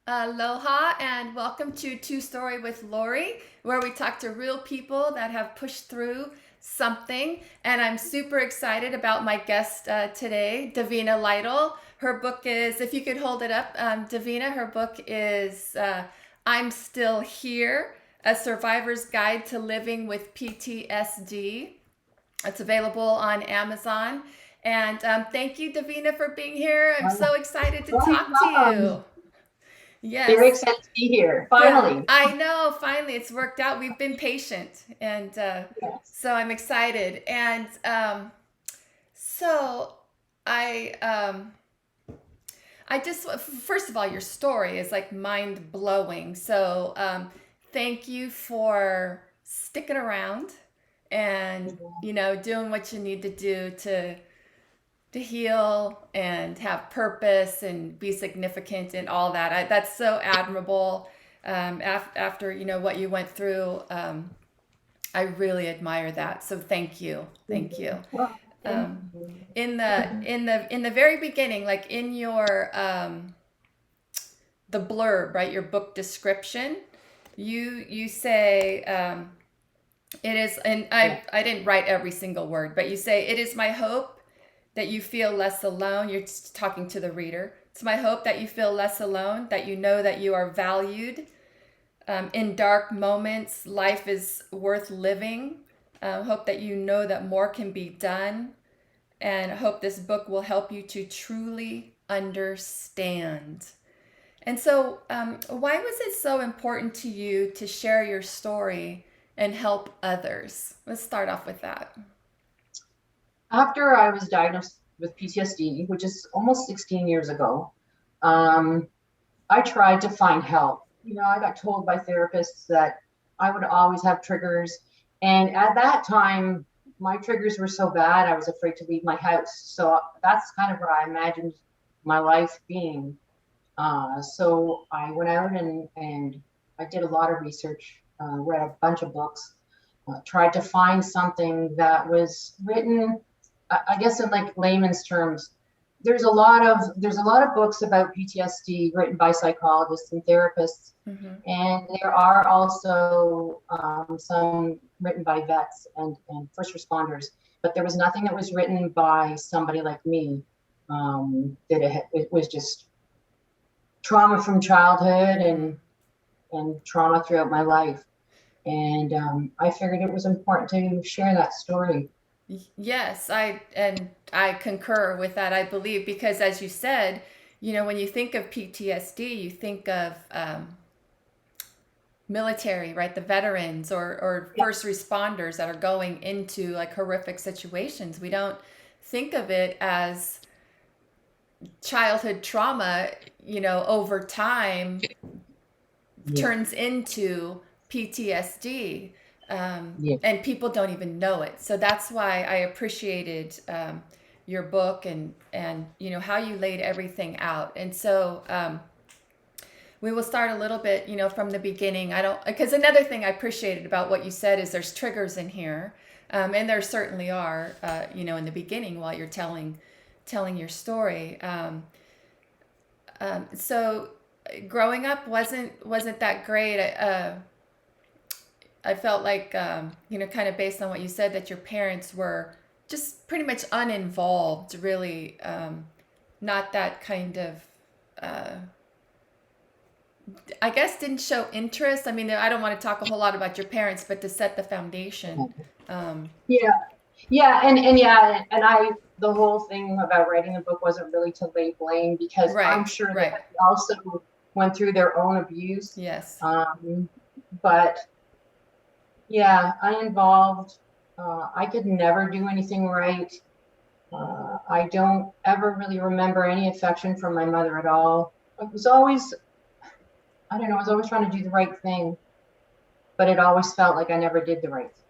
Aloha and welcome to Two Story with Lori, where we talk to real people that have pushed through something. And I'm super excited about my guest today, Davina Lytle. Her book is, if you could hold it up, Davina, her book is I'm Still Here, A Survivor's Guide to Living with PTSD. It's available on Amazon. And thank you, Davina, for being here. I'm so excited to Well, you're talk to welcome. you. Very Yes. excited to be here. Good. Finally. I know, finally, it's worked out. We've been patient. And Yes. so I'm excited. And so I, um, I just, first of all, your story is like mind blowing. So thank you for sticking around and, doing what you need to do to heal and have purpose and be significant and all that. That's so admirable. After what you went through, I really admire that. So thank you. Well, thank Um, you. in the very beginning, like in your the blurb, right, your book description, you say it is, and Yeah. I didn't write every single word, but you say it is my hope that you feel less alone. You're talking to the reader. It's my hope that you feel less alone, that you know that you are valued. In dark moments, life is worth living. Hope that you know that more can be done. And I hope this book will help you to truly understand. And so, why was it so important to you to share your story and help others? Let's start off with that. After I was diagnosed with PTSD, which is almost 16 years ago, um, I tried to find help. I got told by therapists that I would always have triggers. And at that time, my triggers were so bad, I was afraid to leave my house. So that's kind of where I imagined my life being. So I went out and I did a lot of research, read a bunch of books, tried to find something that was written, I guess in like layman's terms. There's a lot of books about PTSD written by psychologists and therapists, Mm-hmm. and there are also some written by vets and first responders. But there was nothing that was written by somebody like me. It was just trauma from childhood and trauma throughout my life. And I figured it was important to share that story. Yes, I concur with that. I believe because, as you said, when you think of PTSD, you think of military, right? The veterans or Yeah, first responders that are going into like horrific situations. We don't think of it as childhood trauma, over time yeah, turns into PTSD. yeah. And people don't even know it. So that's why I appreciated your book and how you laid everything out. And so we will start a little bit, from the beginning. I don't, because another thing I appreciated about what you said is there's triggers in here, and there certainly are, in the beginning while you're telling your story. So growing up wasn't that great. I felt like, kind of based on what you said, that your parents were just pretty much uninvolved, really, not that kind of, uh, I guess, didn't show interest. I mean, I don't want to talk a whole lot about your parents, but to set the foundation. Um, Yeah, yeah, and yeah, and I the whole thing about writing the book wasn't really to lay blame because I'm right, sure that right. they also went through their own abuse. Yes. Um, but yeah, I involved. I could never do anything right. I don't ever really remember any affection from my mother at all. I was always, I don't know, I was always trying to do the right thing, but it always felt like I never did the right thing.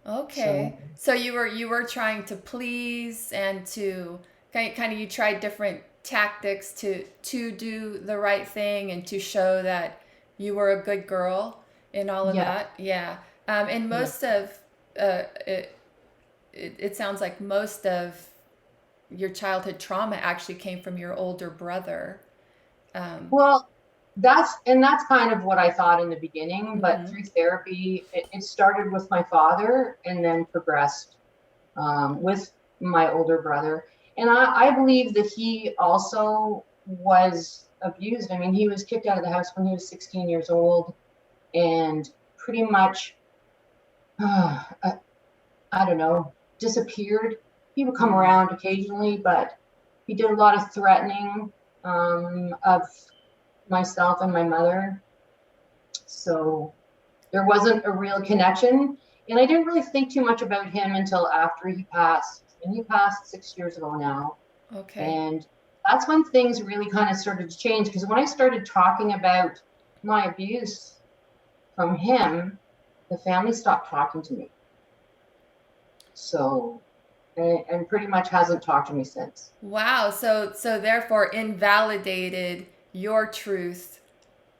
Okay. So So you were trying to please and to kind of you tried different tactics to do the right thing and to show that you were a good girl in all of yeah, that. Yeah. And yeah. most of it sounds like most of your childhood trauma actually came from your older brother. Um, Well, that's kind of what I thought in the beginning, but Mm-hmm. through therapy, it started with my father and then progressed with my older brother. And I believe that he also was abused. I mean, he was kicked out of the house when he was 16 years old and pretty much, I don't know, disappeared. He would come Mm. around occasionally, but he did a lot of threatening of myself and my mother. So there wasn't a real connection. And I didn't really think too much about him until after he passed. And he passed 6 years ago now. Okay. And that's when things really kind of started to change. Because when I started talking about my abuse from him, the family stopped talking to me. So, and pretty much hasn't talked to me since. Wow. So therefore invalidated your truth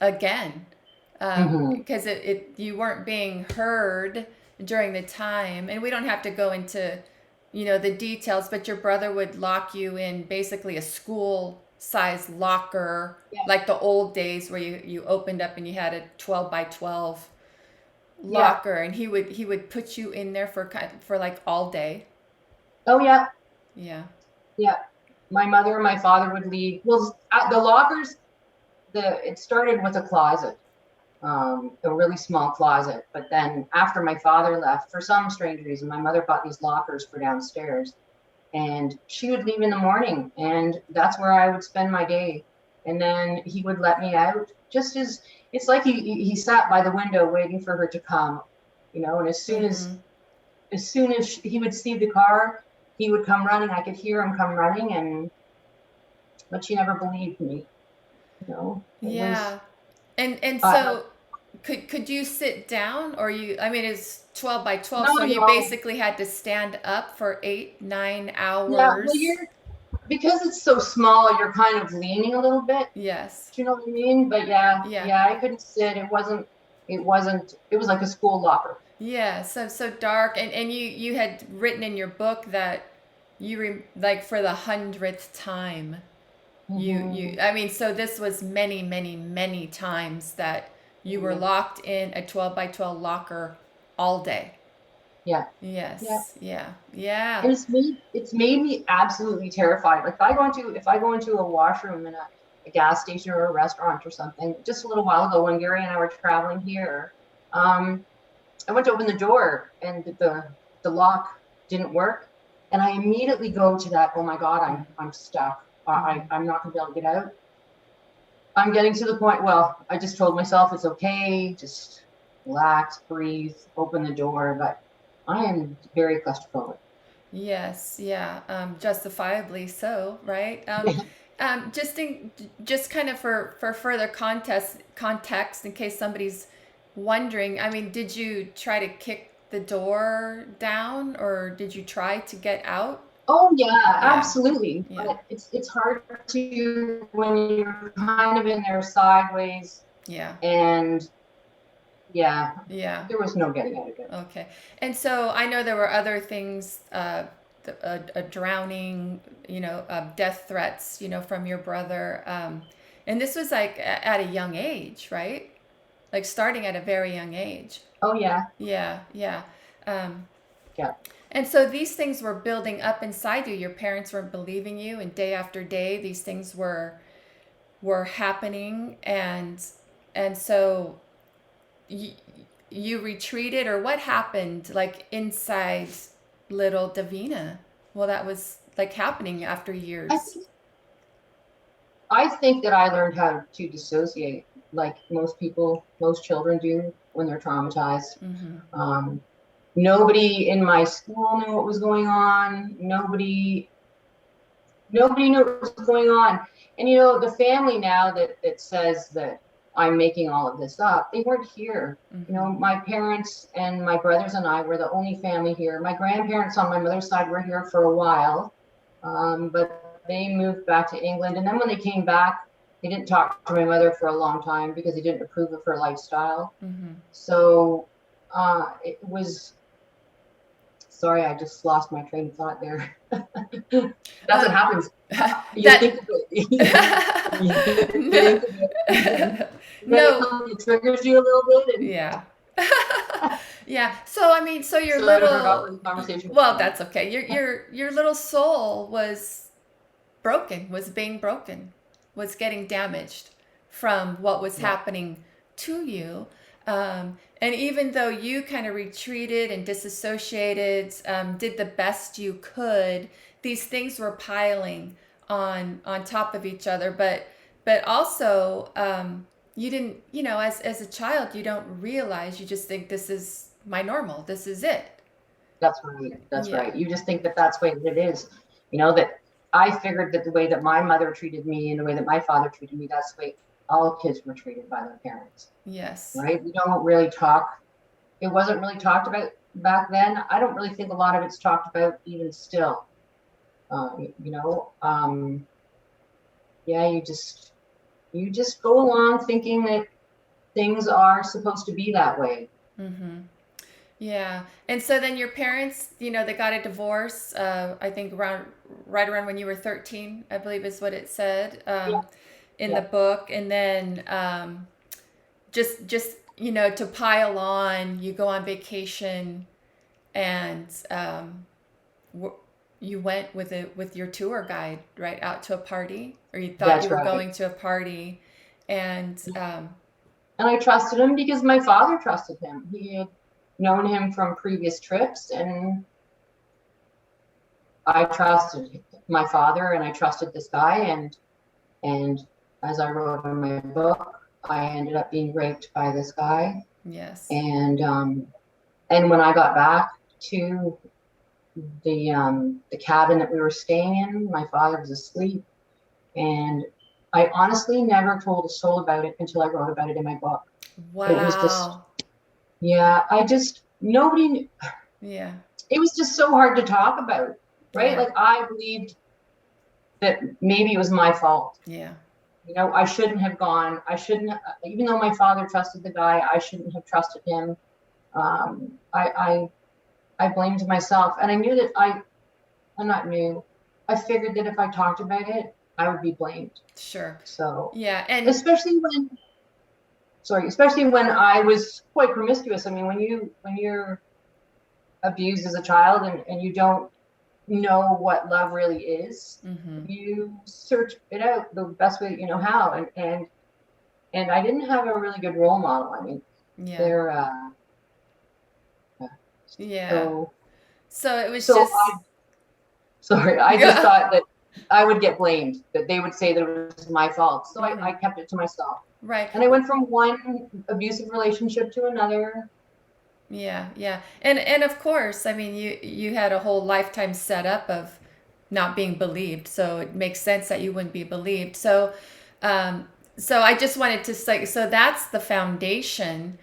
again, Mm-hmm. because it you weren't being heard during the time, and we don't have to go into the details, but your brother would lock you in basically a school size locker, Yeah. like the old days where you opened up and you had a 12 by 12 Yeah. locker, and he would put you in there for like all day. Oh, yeah. Yeah. Yeah. My mother and my father would leave. Well, at the lockers, it started with a closet, a really small closet. But then after my father left, for some strange reason, my mother bought these lockers for downstairs. And she would leave in the morning, and that's where I would spend my day. And then he would let me out. Just as it's like he sat by the window waiting for her to come, And Mm-hmm. as soon as he would see the car, he would come running. I could hear him come running, but she never believed me. It was Yeah. And uh, so could you sit down, or I mean it's 12 by 12, no, so you no, basically had to stand up for 8 9 yeah. Well, hours. because it's so small, you're kind of leaning a little bit. Yes. Do you know what I mean? But yeah, Yeah. yeah, I couldn't sit. It was like a school locker. Yeah, so dark, and you had written in your book that like for the 100th time, Hmm. I mean, so this was many many many times that you were Yeah, locked in a 12 by 12 locker all day. yeah, yeah. Yes. Yeah. Yeah. And it's made me absolutely terrified. Like if I go into a washroom in a gas station or a restaurant or something, just a little while ago when Gary and I were traveling here, um, I went to open the door and the lock didn't work. And I immediately go to that, oh my God, I'm stuck. Mm-hmm. I'm not gonna be able to get out. I'm getting to the point, well, I just told myself it's okay, just relax, breathe, open the door, but I am very claustrophobic. Yes, yeah, justifiably so, right? Just kind of for further context, in case somebody's wondering. I mean, did you try to kick the door down, or did you try to get out? Oh yeah, Yeah, absolutely. yeah, But it's hard to when you're kind of in there sideways yeah, and yeah, yeah. there was no getting out of it. Okay. And so I know there were other things, a drowning, death threats, from your brother. And this was like at a young age, right? Like starting at a very young age. Oh yeah, Yeah, yeah. Um, yeah. and so these things were building up inside you. Your parents weren't believing you, and day after day, these things were happening, and so you, you retreated, or what happened like inside little Davina? Well, that was like happening after I years. think I think that I learned how to dissociate like most people, most children do when they're traumatized. Mm-hmm. Um, Nobody in my school knew what was going on. Nobody knew what was going on. And the family now that says that I'm making all of this up, they weren't here. Mm-hmm. My parents and my brothers and I were the only family here. My grandparents on my mother's side were here for a while, but they moved back to England. And then when they came back, they didn't talk to my mother for a long time because they didn't approve of her lifestyle. Mm-hmm. So it was Sorry, I just lost my train of thought there. That's what Um, happens. You that think of it, you no, think of it, and then no, it triggers you a little bit, and yeah. Yeah. So I mean, so your so I forgot where little, the conversation was well, going. that's okay. Your little soul was broken, was being broken, was getting damaged from what was Yeah, happening to you. And even though you kind of retreated and disassociated, did the best you could, these things were piling on top of each other. But also, you didn't, as a child, you don't realize. You just think this is my normal. This is it. that's right. That's Yeah. right. You just think that that's the way it is. That I figured that the way that my mother treated me and the way that my father treated me, that's the way all kids were treated by their parents. Yes. Right? We don't really talk. It wasn't really talked about back then. I don't really think a lot of it's talked about even still. Uh, you know, um, yeah, you just go along thinking that things are supposed to be that way. Mm-hmm. Yeah. And so then your parents, they got a divorce, I think right around when you were 13, I believe is what it said, Yeah, in the yeah, book. And then, just, to pile on, you go on vacation and, w- you went with your tour guide, right, out to a party, or you thought you that's were right. going to a party. And, And I trusted him because my father trusted him. He had known him from previous trips, and I trusted my father, and I trusted this guy, and as I wrote in my book, I ended up being raped by this guy, yes. and when I got back to the cabin that we were staying in, my father was asleep, and I honestly never told a soul about it until I wrote about it in my book. It was just, Wow. yeah, nobody knew. Yeah. It was just so hard to talk about, right? Yeah. Like I believed that maybe it was my fault. Yeah. I shouldn't have gone. I shouldn't, even though my father trusted the guy, I shouldn't have trusted him. I blamed myself, and I knew that I'm not new. I figured that if I talked about it, I would be blamed. Sure. So, Yeah. And especially when, sorry, especially when I was quite promiscuous. I mean, when you're abused as a child and you don't know what love really is, mm-hmm. you search it out the best way that you know how. And I didn't have a really good role model. I mean, Yeah. they're Yeah. so So it was so I just sorry, I just yeah. thought that I would get blamed, that they would say that it was my fault. So I Mm-hmm. kept it to myself. Right. And I went from one abusive relationship to another. Yeah, yeah. And of course, I mean you had a whole lifetime set up of not being believed, so it makes sense that you wouldn't be believed. Um so I just wanted to say, so that's the foundation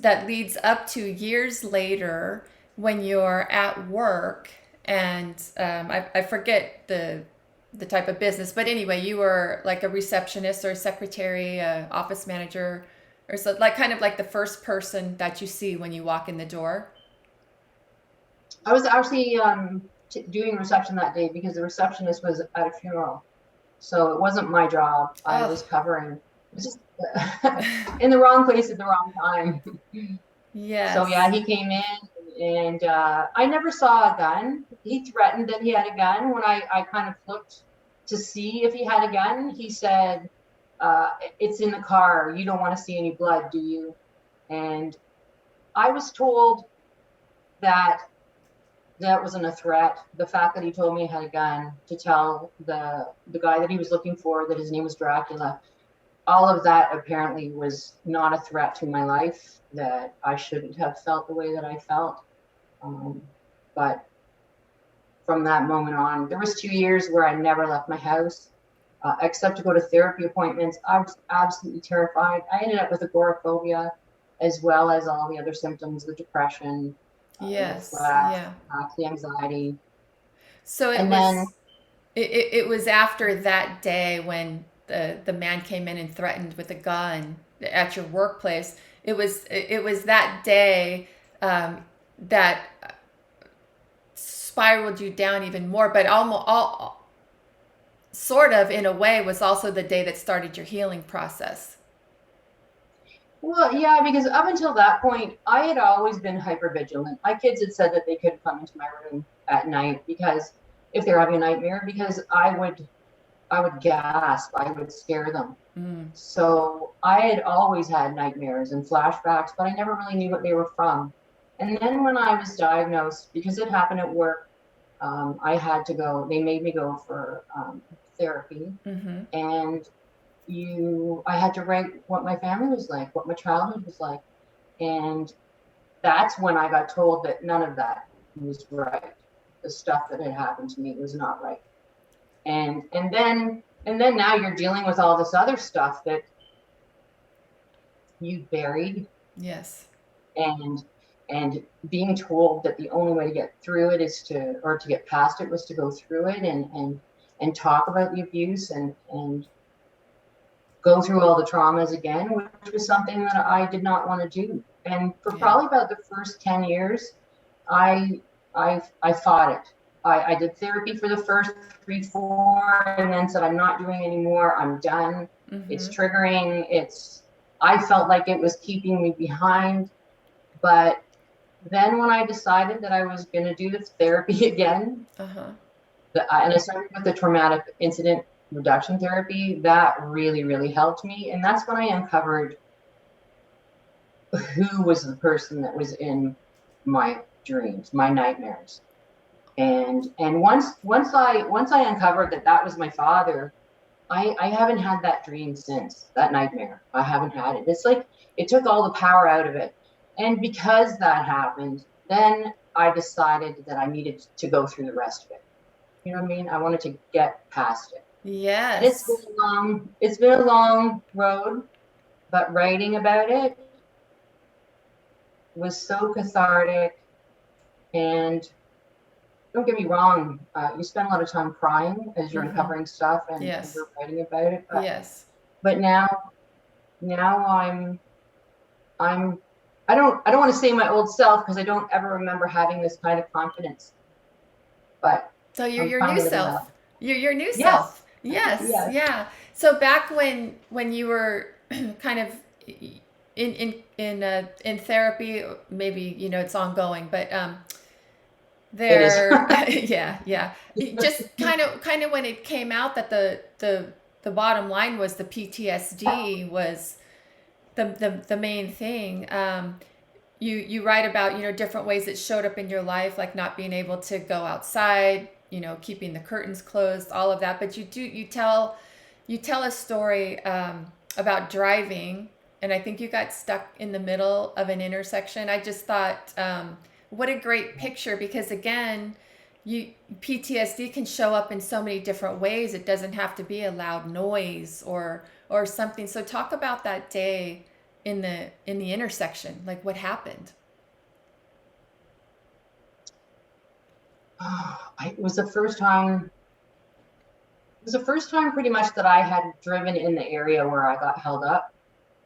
that leads up to years later when you're at work. And I forget the type of business, but anyway, you were like a receptionist or a secretary, a office manager, or so, like kind of like the first person that you see when you walk in the door. I was actually doing reception that day because the receptionist was at a funeral. So it wasn't my job. I Oh, was covering. It was just in the wrong place at the wrong time. So yeah, yes. he came in and I never saw a gun. He threatened that he had a gun. When I kind of looked to see if he had a gun, he said, it's in the car. You don't want to see any blood, do you? And I was told that that wasn't a threat. The fact that he told me he had a gun to tell the guy that he was looking for that his name was Dracula, all of that apparently was not a threat to my life, that I shouldn't have felt the way that I felt. Um, but from that moment on, there was 2 years where I never left my house, except to go to therapy appointments. I was absolutely terrified. I ended up with agoraphobia, as well as all the other symptoms, the depression, the Yes. flash, Yeah. the anxiety. So it And then was it was after that day when the man came in and threatened with a gun at your workplace. It was that day, that spiraled you down even more, but almost all sort of in a way was also the day that started your healing process. Well, yeah, because up until that point, I had always been hyper vigilant. My kids had said that they couldn't come into my room at night because if they're having a nightmare, because I would gasp, I would scare them. Mm. So I had always had nightmares and flashbacks, but I never really knew what they were from. And then when I was diagnosed, because it happened at work, I had to go. They made me go for therapy, Mm-hmm. and I had to write what my family was like, what my childhood was like, and that's when I got told that none of that was right. The stuff that had happened to me was not right. And then now you're dealing with all this other stuff that you buried, Yes. and and being told that the only way to get through it is to get past it was to go through it and talk about the abuse and go through all the traumas again, which was something that I did not want to do. And for Yeah. probably about the first 10 years, I I fought it. I did therapy for the first 3, 4, and then said, I'm not doing anymore. I'm done. It's Mm-hmm. triggering. I felt like it was keeping me behind. But then when I decided that I was going to do the therapy again, Uh-huh. and I started with the traumatic incident reduction therapy, that really, really helped me. And that's when I uncovered who was the person that was in my dreams, my nightmares. And once I uncovered that that was my father, I haven't had that dream since, that nightmare. I haven't had it. It's like it took all the power out of it. And because that happened, then I decided that I needed to go through the rest of it. You know what I mean? I wanted to get past it. And Yes. it's been a long road, but writing about it was so cathartic. And don't get me wrong, you spend a lot of time crying as you're Mm-hmm. uncovering stuff and Yes. you're writing about it. Yes. But now I'm I don't want to say my old self because I don't ever remember having this kind of confidence. But So you're I'm your new finally living that. self. You're your new Yes, self. Yes. yes. Yeah. So back when you were kind of in therapy, maybe it's ongoing, but It is. there, yeah, yeah. Just kind of when it came out that the bottom line was the PTSD was the main thing. You write about different ways it showed up in your life, like not being able to go outside, keeping the curtains closed, all of that. But you tell a story about driving, and I think you got stuck in the middle of an intersection. I just thought, what a great picture, because again, you PTSD can show up in so many different ways. It doesn't have to be a loud noise or something. So talk about that day in the intersection, like what happened. It was the first time. It was the first time pretty much that I had driven in the area where I got held up.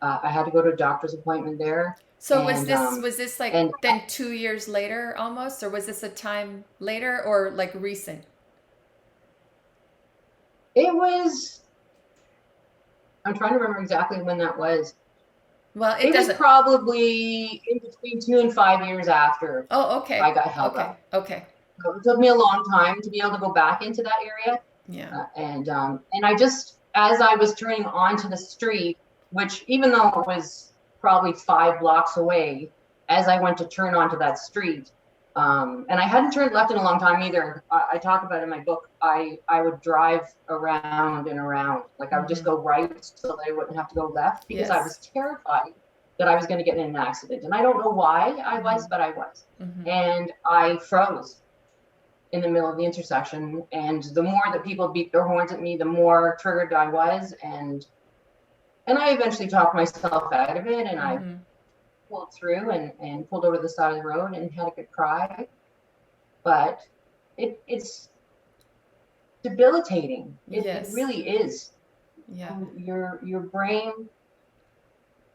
I had to go to a doctor's appointment there, So was and this was this like and then 2 years later almost, or was this a time later or like recent? it was. I'm trying to remember exactly when that was. Well, it It was doesn't. probably in between 2 and 5 years after Oh, I okay. got held Okay. up. Okay. So it took me a long time to be able to go back into that area. Yeah. And I just, as I was turning onto the street, which even though it was probably 5 blocks away, as I went to turn onto that street, and I hadn't turned left in a long time either. I talk about it in my book. I would drive around and around, like I would just Mm-hmm. go right so that I wouldn't have to go left because I Yes. was terrified that I was going to get in an accident. And I don't know why I Mm-hmm. was, but I was. Mm-hmm. And I froze in the middle of the intersection. And the more that people beat their horns at me, the more triggered I was. And I eventually talked myself out of it, and I Mm-hmm. pulled through and pulled over to the side of the road and had a good cry. But it's debilitating. It Yes. really is. Yeah. Your brain,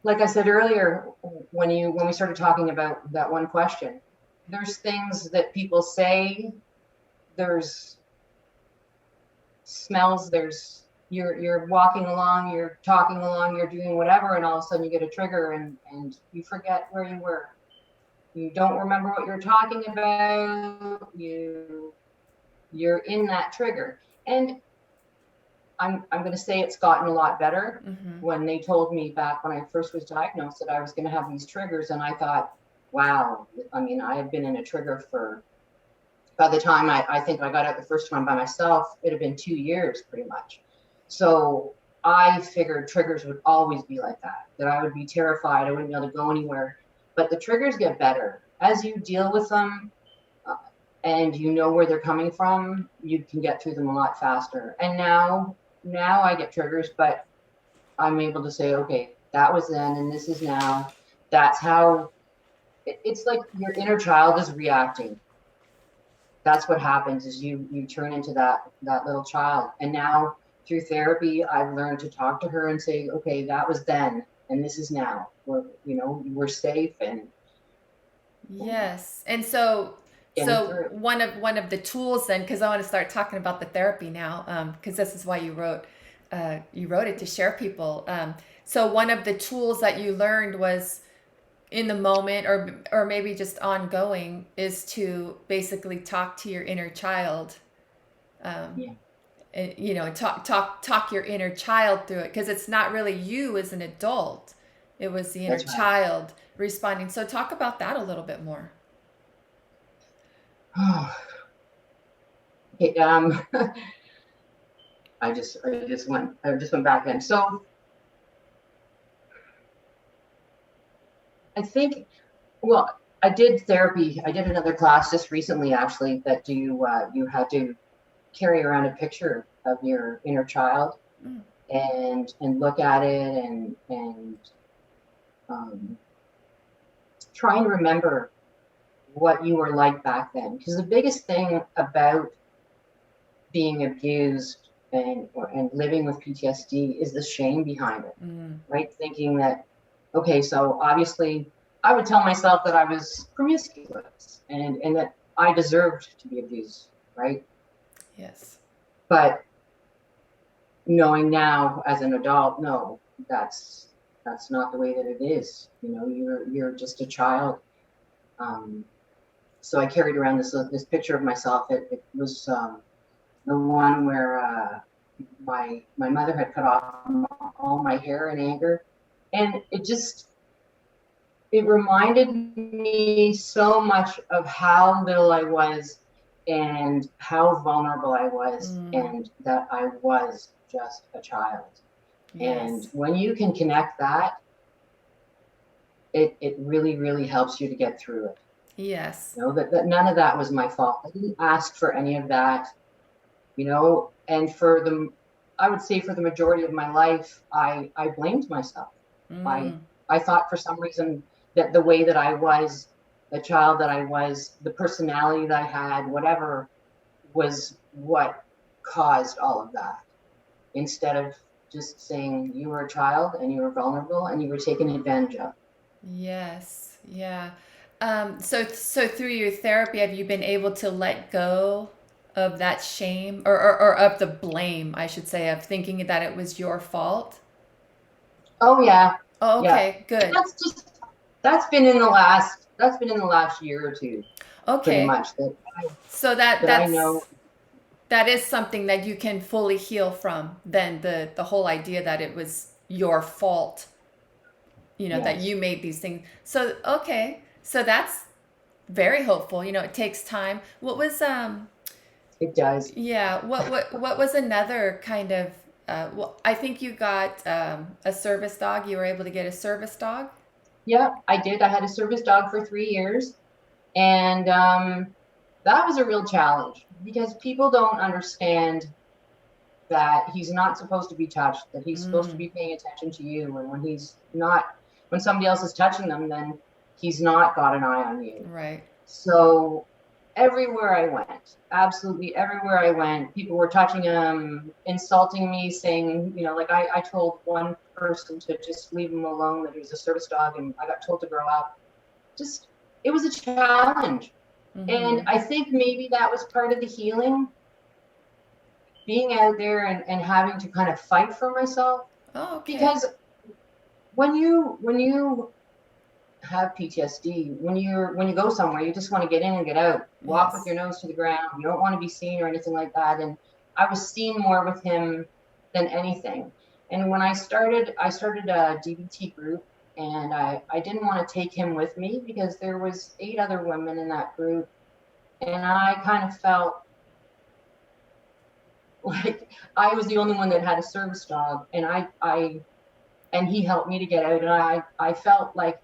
like I said earlier, when we started talking about that one question, there's things that people say there's smells, there's you're walking along, you're talking along, you're doing whatever, and all of a sudden you get a trigger and you forget where you were. You don't remember what you're talking about. You're in that trigger. And I'm going to say it's gotten a lot better. Mm-hmm. When they told me back when I first was diagnosed that I was going to have these triggers, and I thought, wow, I mean, I had been in a trigger for, by the time I think I got out the first one by myself, it had been 2 years pretty much. So I figured triggers would always be like that I would be terrified, I wouldn't be able to go anywhere. But the triggers get better as you deal with them, and you know where they're coming from. You can get through them a lot faster. And now I get triggers, but I'm able to say, okay, that was then and this is now. That's how it's like your inner child is reacting. That's what happens, is you turn into that little child. And now through therapy, I've learned to talk to her and say, okay, that was then and this is now. We're safe and Yes. And so getting through. one of the tools then, because I want to start talking about the therapy now, because this is why you wrote it, to share people. So one of the tools that you learned was in the moment, or maybe just ongoing, is to basically talk to your inner child. Yeah, And, talk your inner child through it, because it's not really you as an adult. It was the inner that's child responding. So talk about that a little bit more. right. Okay, I just went back in. So I think, well, I did therapy. I did another class just recently, actually, that you had to carry around a picture of your inner child Mm. and look at it and try and remember what you were like back then. Because the biggest thing about being abused and living with PTSD is the shame behind it, Mm. right? Thinking that, okay, so obviously I would tell myself that I was promiscuous and that I deserved to be abused, right? Yes. But knowing now as an adult, no, that's not the way that it is. You're just a child. So I carried around this picture of myself. It was the one where my mother had cut off all my hair in anger, and it reminded me so much of how little I was and how vulnerable I was, Mm. and that I was just a child. And Yes. when you can connect that, it really, really helps you to get through it. Yes. That none of that was my fault. I didn't ask for any of that, and I would say for the majority of my life, I blamed myself. I Mm. I thought for some reason that the way that I was, the child that I was, the personality that I had, whatever, was what caused all of that. Instead of just saying you were a child and you were vulnerable and you were taken advantage of. Yes. Yeah. So through your therapy, have you been able to let go of that shame, or of the blame, I should say, of thinking that it was your fault? Oh yeah, Oh, yeah. okay, good. That's been in the last year or two, pretty Okay. much, So that that I know. that is something that you can fully heal from, then the whole idea that it was your fault, that Yes, you made these things. So okay. So that's very hopeful. It takes time. What was it does. yeah, what was another kind of well, I think you got a service dog. You were able to get a service dog. Yeah, I did. I had a service dog for 3 years, and that was a real challenge because people don't understand that he's not supposed to be touched, that he's supposed to Mm, be paying attention to you. And when he's not, when somebody else is touching them, then he's not got an eye on you. right. So everywhere I went, absolutely everywhere I went, people were touching him, insulting me, saying, like I told one person to just leave him alone, that he was a service dog, and I got told to grow up. Just, it was a challenge. And Mm-hmm. I think maybe that was part of the healing, being out there and having to kind of fight for myself. Oh, okay. Because when you have PTSD, when you go somewhere, you just want to get in and get out, walk with Yes. your nose to the ground. You don't want to be seen or anything like that. And I was seen more with him than anything. And when I started a DBT group, and I didn't want to take him with me because there was 8 other women in that group, and I kind of felt like I was the only one that had a service dog, and and he helped me to get out, and I felt like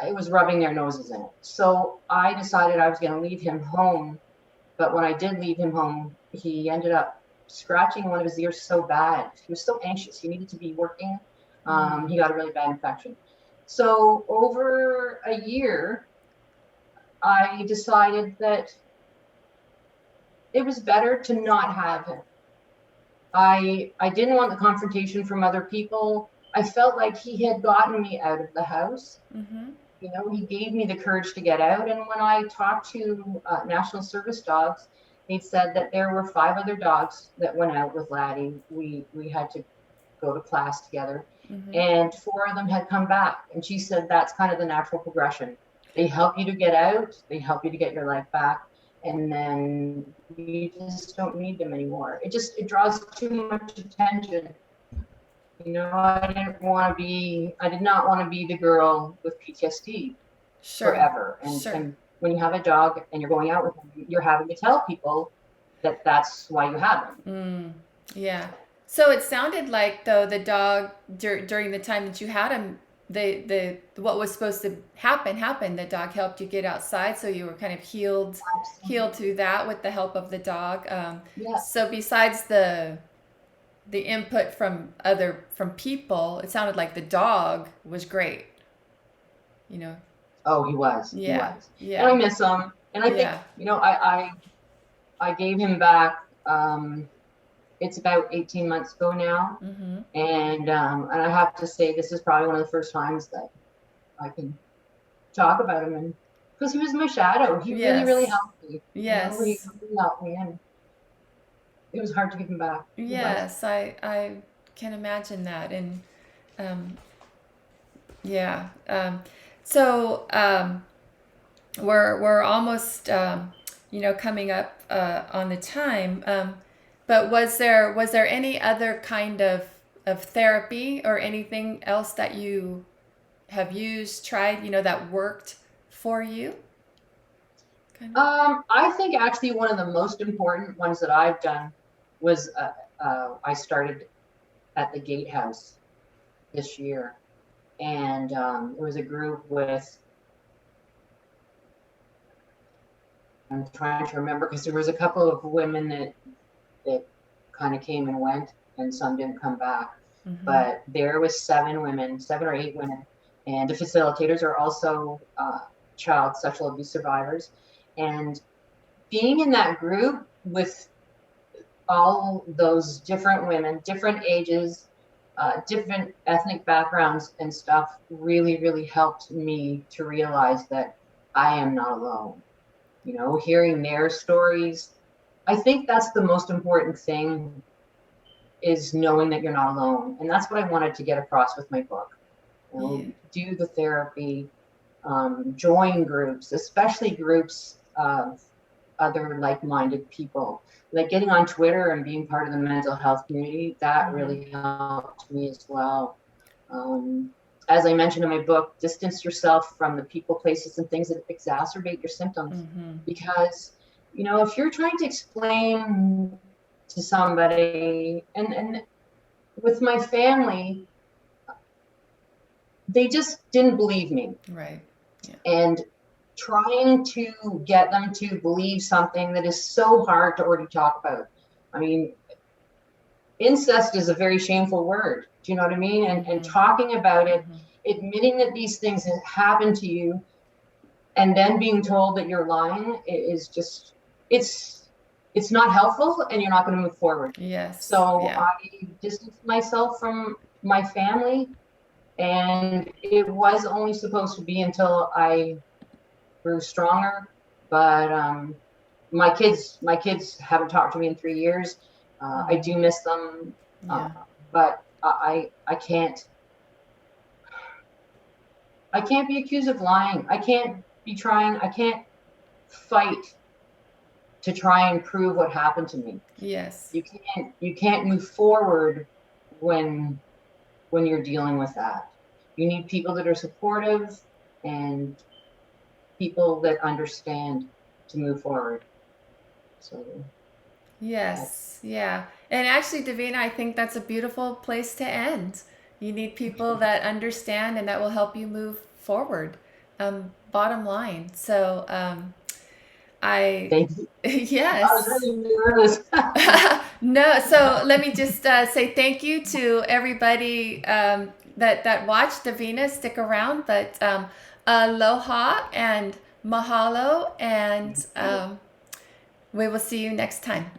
it was rubbing their noses in it. So I decided I was going to leave him home. But when I did leave him home, he ended up scratching one of his ears so bad. He was so anxious. He needed to be working. Mm. He got a really bad infection. So over a year, I decided that it was better to not have him. I didn't want the confrontation from other people. I felt like he had gotten me out of the house. Mm-hmm. He gave me the courage to get out. And when I talked to National Service Dogs, they said that there were 5 other dogs that went out with Laddie. We had to go to class together, Mm-hmm. and 4 of them had come back. And she said that's kind of the natural progression. They help you to get out, they help you to get your life back, and then you just don't need them anymore. It draws too much attention. I did not want to be the girl with PTSD Sure. forever. And Sure. and when you have a dog and you're going out with them, you're having to tell people that that's why you have them. Mm. Yeah. So it sounded like though the dog during the time that you had him, the what was supposed to happen happened. The dog helped you get outside, so you were kind of healed through that with the help of the dog. Yeah. So besides the input from people, it sounded like the dog was great. You know. Oh, he was. He Yeah. was. And I Yeah. miss him. And I think, Yeah. I gave him back. It's about 18 months ago now. Mm-hmm. And I have to say, this is probably one of the first times that I can talk about him. And because he was my shadow, he really, really Yes. helped me. He Yes. really helped me. And it was hard to give him back. It was. Yes, I can imagine that. And um, yeah. So we're almost coming up on the time. But was there any other kind of therapy or anything else that you have used, tried, that worked for you? Kind I think actually one of the most important ones that I've done was I started at the Gatehouse this year, and it was a group with, I'm trying to remember because there was a couple of women that kind of came and went, and some didn't come back. of. Mm-hmm. But there was 7 women, 7 or 8 women, and the facilitators are also child sexual abuse survivors. And being in that group with all those different women, different ages, different ethnic backgrounds and stuff really, really helped me to realize that I am not alone. Hearing their stories, I think that's the most important thing, is knowing that you're not alone. And that's what I wanted to get across with my book. Yeah. Do the therapy, join groups, especially groups of other like-minded people. Like getting on Twitter and being part of the mental health community, that Mm-hmm. really helped me as well. Um, as I mentioned in my book, distance yourself from the people, places, and things that exacerbate your symptoms. Mm-hmm. Because, if you're trying to explain to somebody, and with my family, they just didn't believe me. Right. Yeah. And trying to get them to believe something that is so hard to already talk about. I mean, incest is a very shameful word. Do you know what I mean? And Mm-hmm. talking about it, Mm-hmm. admitting that these things have happened to you, and then being told that you're lying is just, it's not helpful, and you're not going to move forward. Yes. So Yeah. I distanced myself from my family, and it was only supposed to be until I grew stronger But my kids haven't talked to me in 3 years. I Mm, do miss them, yeah. but I can't be accused of lying. I can't fight to try and prove what happened to me. Yes. You can't move forward when you're dealing with that. You need people that are supportive and people that understand to move forward. So that's Yes. Yeah. And actually, Davina, I think that's a beautiful place to end. You need people that understand and that will help you move forward. Bottom line. So, I, thank you. I was yes. really nervous. No, so let me just say thank you to everybody that watched Davina. Stick around, but aloha and mahalo, and we will see you next time.